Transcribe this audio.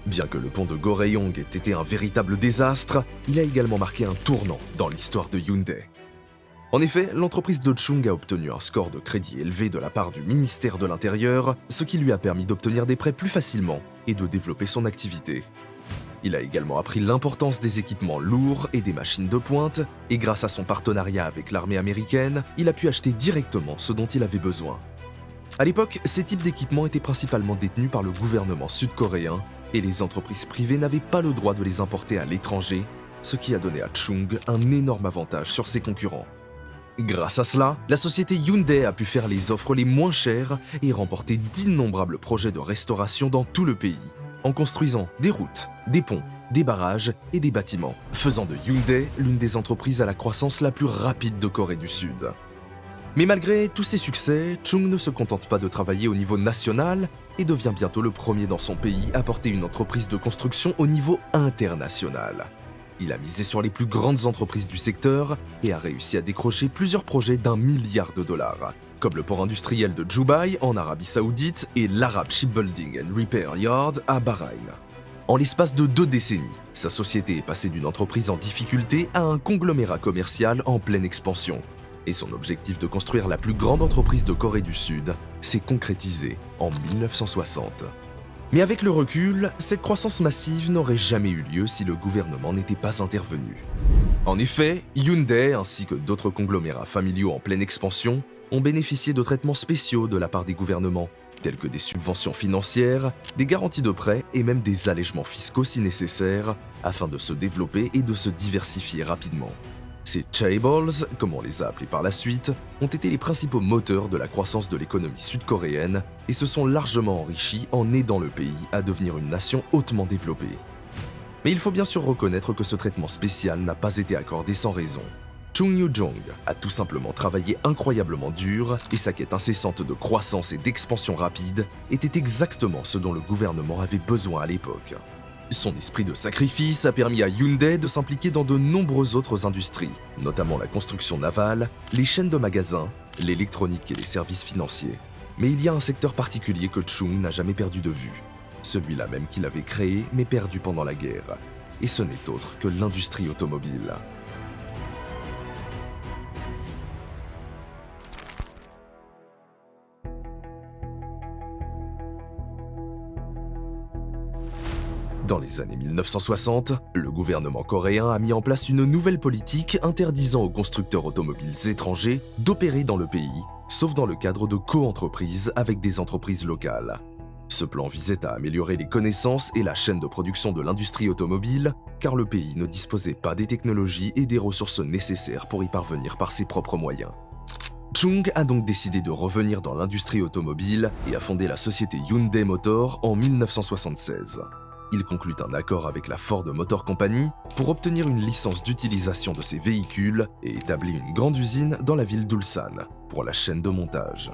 Bien que le pont de Goryeo ait été un véritable désastre, il a également marqué un tournant dans l'histoire de Hyundai. En effet, l'entreprise de Chung a obtenu un score de crédit élevé de la part du ministère de l'Intérieur, ce qui lui a permis d'obtenir des prêts plus facilement et de développer son activité. Il a également appris l'importance des équipements lourds et des machines de pointe, et grâce à son partenariat avec l'armée américaine, il a pu acheter directement ce dont il avait besoin. À l'époque, ces types d'équipements étaient principalement détenus par le gouvernement sud-coréen, et les entreprises privées n'avaient pas le droit de les importer à l'étranger, ce qui a donné à Chung un énorme avantage sur ses concurrents. Grâce à cela, la société Hyundai a pu faire les offres les moins chères et remporter d'innombrables projets de restauration dans tout le pays, en construisant des routes, des ponts, des barrages et des bâtiments, faisant de Hyundai l'une des entreprises à la croissance la plus rapide de Corée du Sud. Mais malgré tous ces succès, Chung ne se contente pas de travailler au niveau national et devient bientôt le premier dans son pays à porter une entreprise de construction au niveau international. Il a misé sur les plus grandes entreprises du secteur et a réussi à décrocher plusieurs projets d'1 milliard de dollars, comme le port industriel de Dubaï en Arabie Saoudite et l'Arab Shipbuilding and Repair Yard à Bahreïn. En l'espace de 2 décennies, sa société est passée d'une entreprise en difficulté à un conglomérat commercial en pleine expansion. Et son objectif de construire la plus grande entreprise de Corée du Sud s'est concrétisé en 1960. Mais avec le recul, cette croissance massive n'aurait jamais eu lieu si le gouvernement n'était pas intervenu. En effet, Hyundai ainsi que d'autres conglomérats familiaux en pleine expansion ont bénéficié de traitements spéciaux de la part des gouvernements, tels que des subventions financières, des garanties de prêts et même des allègements fiscaux si nécessaire, afin de se développer et de se diversifier rapidement. Ces chaebols, comme on les a appelés par la suite, ont été les principaux moteurs de la croissance de l'économie sud-coréenne et se sont largement enrichis en aidant le pays à devenir une nation hautement développée. Mais il faut bien sûr reconnaître que ce traitement spécial n'a pas été accordé sans raison. Chung Yoo-jong a tout simplement travaillé incroyablement dur et sa quête incessante de croissance et d'expansion rapide était exactement ce dont le gouvernement avait besoin à l'époque. Son esprit de sacrifice a permis à Hyundai de s'impliquer dans de nombreuses autres industries, notamment la construction navale, les chaînes de magasins, l'électronique et les services financiers. Mais il y a un secteur particulier que Chung n'a jamais perdu de vue, celui-là même qu'il avait créé mais perdu pendant la guerre, et ce n'est autre que l'industrie automobile. Dans les années 1960, le gouvernement coréen a mis en place une nouvelle politique interdisant aux constructeurs automobiles étrangers d'opérer dans le pays, sauf dans le cadre de co-entreprises avec des entreprises locales. Ce plan visait à améliorer les connaissances et la chaîne de production de l'industrie automobile, car le pays ne disposait pas des technologies et des ressources nécessaires pour y parvenir par ses propres moyens. Chung a donc décidé de revenir dans l'industrie automobile et a fondé la société Hyundai Motor en 1976. Il conclut un accord avec la Ford Motor Company pour obtenir une licence d'utilisation de ses véhicules et établit une grande usine dans la ville d'Ulsan pour la chaîne de montage.